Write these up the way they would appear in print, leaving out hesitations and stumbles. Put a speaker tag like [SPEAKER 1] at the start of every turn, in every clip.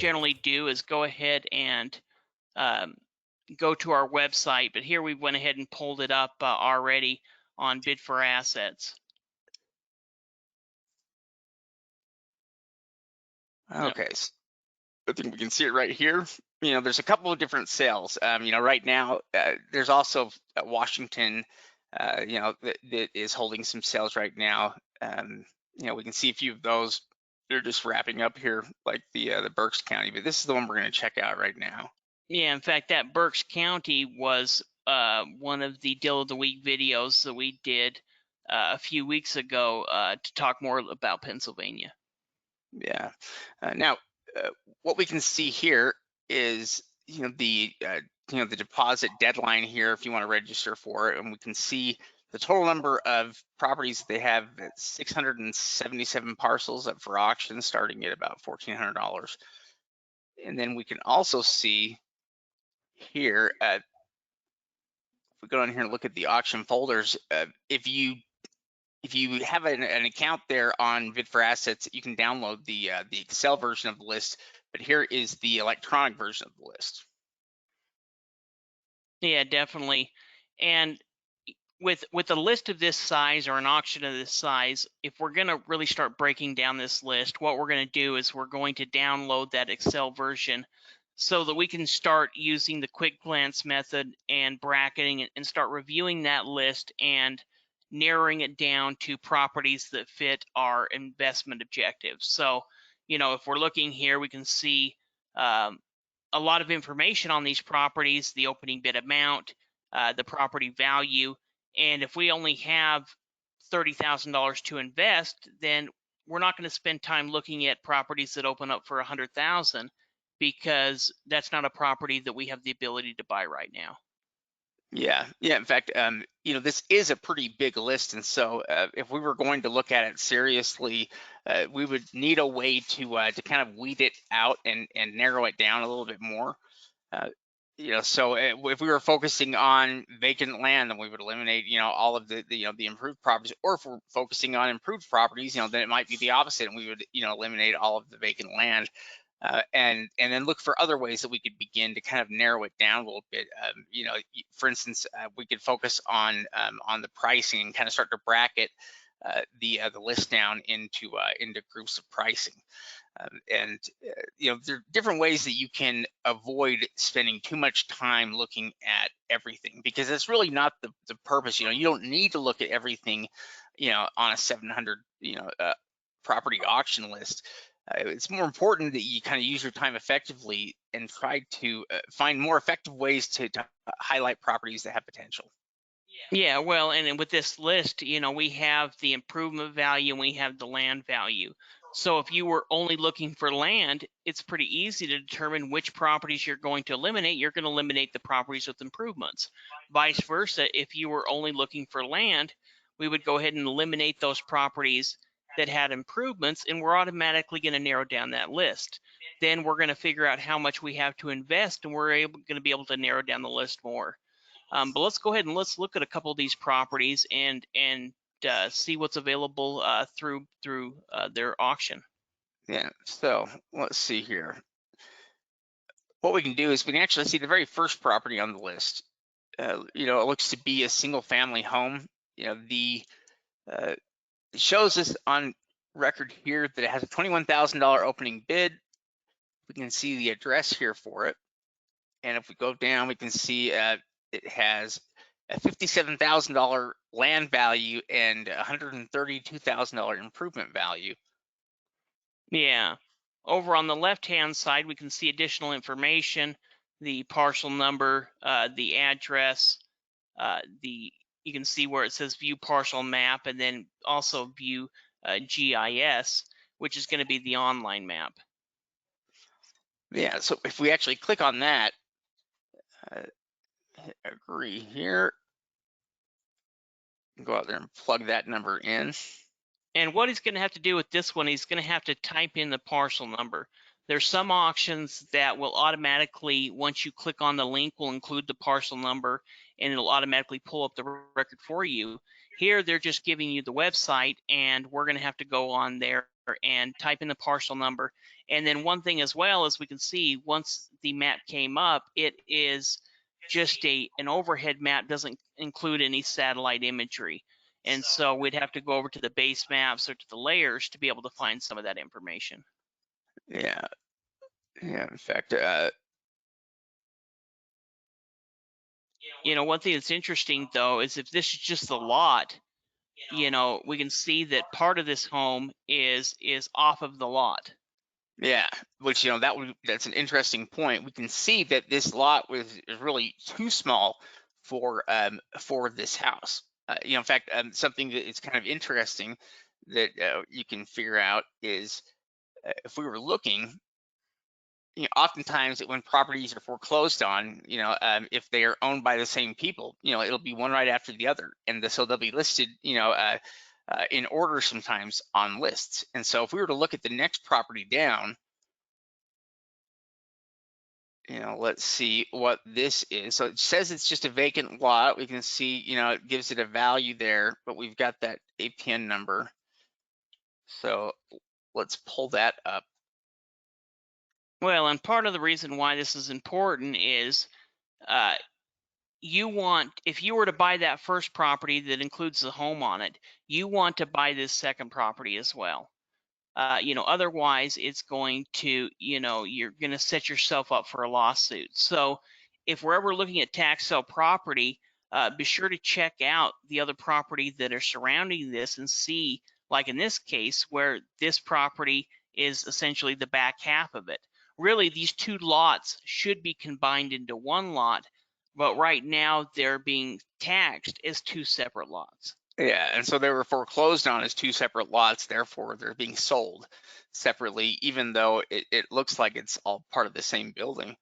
[SPEAKER 1] generally do is go ahead and um, go to our website, but here we went ahead and pulled it up already on Bid for Assets.
[SPEAKER 2] Okay, so I think we can see it right here. There's a couple of different sales. Right now, there's also Washington, that is holding some sales right now. We can see a few of those. They're just wrapping up here, like the Berks County, but this is the one we're going to check out right now.
[SPEAKER 1] Yeah, in fact, that Berks County was one of the Deal of the Week videos that we did a few weeks ago to talk more about Pennsylvania.
[SPEAKER 2] Yeah. Now, what we can see here is, the deposit deadline here if you want to register for it, and we can see the total number of properties they have at 677 parcels up for auction, starting at about $1,400. And then we can also see here, if we go down here and look at the auction folders, if you have an account there on Bid for Assets, you can download the Excel version of the list, but here is the electronic version of the list.
[SPEAKER 1] Yeah, definitely. And with a list of this size or an auction of this size, if we're going to really start breaking down this list, what we're going to do is we're going to download that Excel version so that we can start using the quick glance method and bracketing and start reviewing that list and narrowing it down to properties that fit our investment objectives. So, if we're looking here, we can see a lot of information on these properties, the opening bid amount, the property value, and if we only have $30,000 to invest, then we're not going to spend time looking at properties that open up for $100,000 because that's not a property that we have the ability to buy right now.
[SPEAKER 2] Yeah. In fact, this is a pretty big list, and so if we were going to look at it seriously, we would need a way to kind of weed it out and narrow it down a little bit more. So if we were focusing on vacant land, then we would eliminate, all of the improved properties. Or if we're focusing on improved properties, then it might be the opposite, and we would, eliminate all of the vacant land. And then look for other ways that we could begin to kind of narrow it down a little bit. For instance, we could focus on the pricing and kind of start to bracket the list down into groups of pricing. There are different ways that you can avoid spending too much time looking at everything, because that's really not the purpose. You don't need to look at everything, on a 700 property auction list. It's more important that you kind of use your time effectively and try to find more effective ways to highlight properties that have potential.
[SPEAKER 1] Yeah, well, and with this list, we have the improvement value and we have the land value. So if you were only looking for land, it's pretty easy to determine which properties you're going to eliminate. You're going to eliminate the properties with improvements. Vice versa, if you were only looking for land, we would go ahead and eliminate those properties that had improvements, and we're automatically going to narrow down that list. Then we're going to figure out how much we have to invest, and we're going to be able to narrow down the list more. But let's go ahead and let's look at a couple of these properties and see what's available through their auction.
[SPEAKER 2] Yeah, so let's see here. What we can do is we can actually see the very first property on the list. It looks to be a single family home. It shows us on record here that it has a $21,000 opening bid. We can see the address here for it. And if we go down, we can see it has a $57,000 land value and $132,000 improvement value.
[SPEAKER 1] Yeah. Over on the left-hand side, we can see additional information, the parcel number, the address, you can see where it says view parcel map, and then also view GIS, which is going to be the online map.
[SPEAKER 2] Yeah, so if we actually click on that, hit agree here, go out there and plug that number in.
[SPEAKER 1] And what he's going to have to do with this one, he's going to have to type in the parcel number. There's some auctions that will automatically, once you click on the link, will include the parcel number, and it'll automatically pull up the record for you. Here, they're just giving you the website, and we're going to have to go on there and type in the parcel number. And then one thing as well is we can see once the map came up, it is just an overhead map, doesn't include any satellite imagery. And so we'd have to go over to the base maps or to the layers to be able to find some of that information.
[SPEAKER 2] Yeah. Yeah. In fact,
[SPEAKER 1] one thing that's interesting though is if this is just the lot, we can see that part of this home is off of the lot.
[SPEAKER 2] yeah, which that's an interesting point. We can see that this lot is really too small for this house. In fact, something that is kind of interesting that you can figure out is if we were looking, oftentimes when properties are foreclosed on, if they are owned by the same people, it'll be one right after the other, and so they'll be listed, in order sometimes on lists. And so if we were to look at the next property down, let's see what this is. So it says it's just a vacant lot. We can see, it gives it a value there, but we've got that APN number. So let's pull that up.
[SPEAKER 1] Well, and part of the reason why this is important is if you were to buy that first property that includes the home on it, you want to buy this second property as well. Otherwise it's going to, you're going to set yourself up for a lawsuit. So if we're ever looking at tax sale property, be sure to check out the other property that are surrounding this and see, like in this case, where this property is essentially the back half of it. Really, these two lots should be combined into one lot, but right now they're being taxed as two separate lots.
[SPEAKER 2] Yeah, and so they were foreclosed on as two separate lots, therefore they're being sold separately, even though it looks like it's all part of the same building.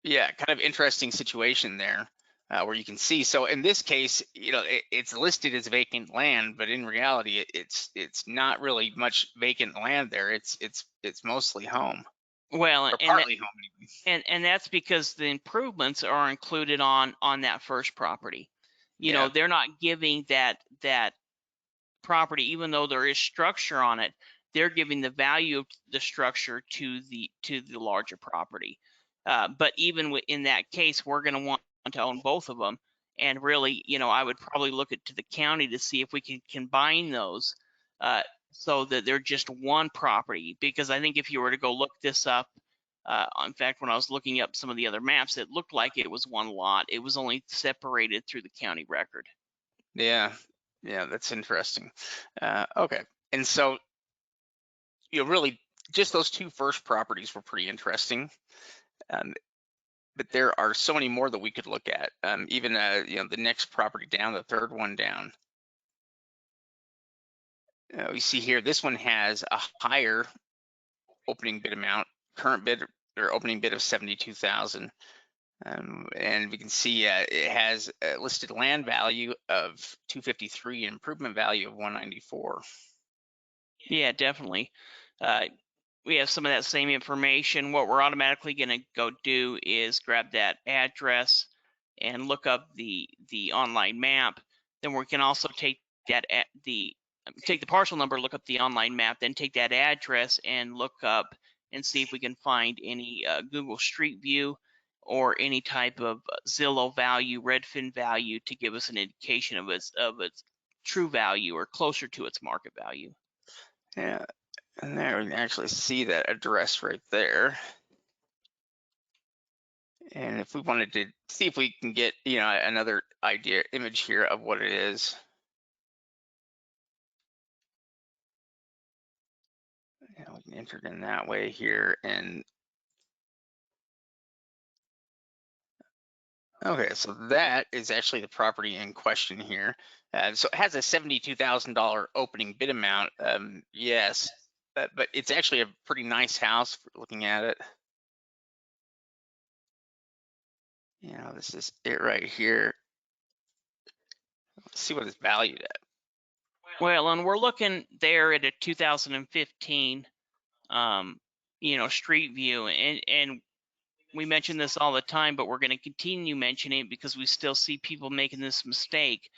[SPEAKER 2] Yeah, kind of interesting situation there, where you can see. So in this case, it's listed as vacant land, but in reality, it's not really much vacant land there. It's mostly home.
[SPEAKER 1] Well,
[SPEAKER 2] Or partly home even.
[SPEAKER 1] And that's because the improvements are included on that first property.
[SPEAKER 2] Yeah.
[SPEAKER 1] They're not giving that property, even though there is structure on it, they're giving the value of the structure to the larger property. But even in that case, we're going to want to own both of them. And really, I would probably look to the county to see if we can combine those so that they're just one property. Because I think if you were to go look this up, in fact, when I was looking up some of the other maps, it looked like it was one lot. It was only separated through the county record.
[SPEAKER 2] Yeah, that's interesting. Okay, and so really just those two first properties were pretty interesting, but there are so many more that we could look at. Even the next property down, the third one down. We see here this one has a higher opening bid amount, current bid or opening bid of 72,000. And we can see it has a listed land value of 253 and improvement value of 194.
[SPEAKER 1] Yeah, definitely. We have some of that same information. What we're automatically going to go do is grab that address and look up the online map. Then we can also take the parcel number, look up the online map, then take that address and look up and see if we can find any Google Street View or any type of Zillow value, Redfin value to give us an indication of its true value or closer to its market value.
[SPEAKER 2] Yeah, and there we can actually see that address right there. And if we wanted to see if we can get another image here of what it is. We can enter it in that way here. And okay, so that is actually the property in question here. So it has a $72,000 opening bid amount. Yes, but it's actually a pretty nice house for looking at it. This is it right here. Let's see what it's valued at.
[SPEAKER 1] Well, and we're looking there at a 2015, Street View, and we mention this all the time, but we're going to continue mentioning it because we still see people making this mistake.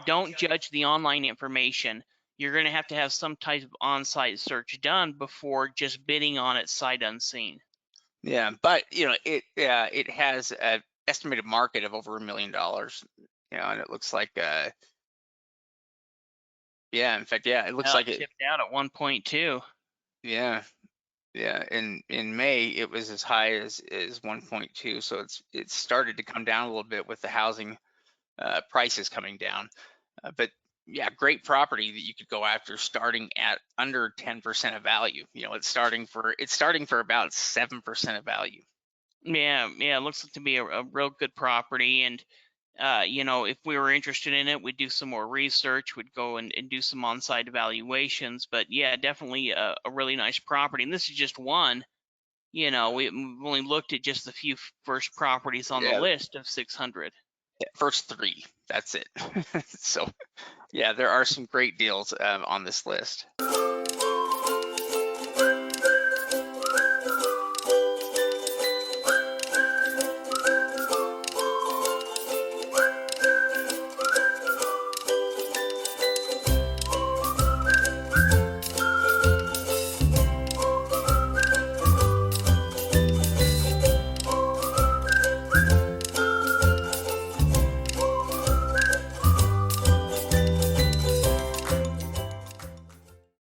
[SPEAKER 1] Don't judge the online information. you're going to have some type of on-site search done before just bidding on it sight unseen.
[SPEAKER 2] Yeah, but it has an estimated market of over $1 million. And it looks like yeah, in fact, yeah, it looks like it.
[SPEAKER 1] Tipped out at 1.2.
[SPEAKER 2] Yeah, yeah. In May, it was as high as 1.2. So it's started to come down a little bit with the housing prices coming down. But yeah, great property that you could go after starting at under 10% of value. It's starting for about 7% of value.
[SPEAKER 1] Yeah, it looks to be a real good property. And if we were interested in it, we'd do some more research, we'd go and do some on-site evaluations. But yeah, definitely a really nice property. And this is just one. We've only looked at just the few first properties on the
[SPEAKER 2] Yeah,
[SPEAKER 1] list of 600.
[SPEAKER 2] first 3. That's it. So yeah, there are some great deals on this list.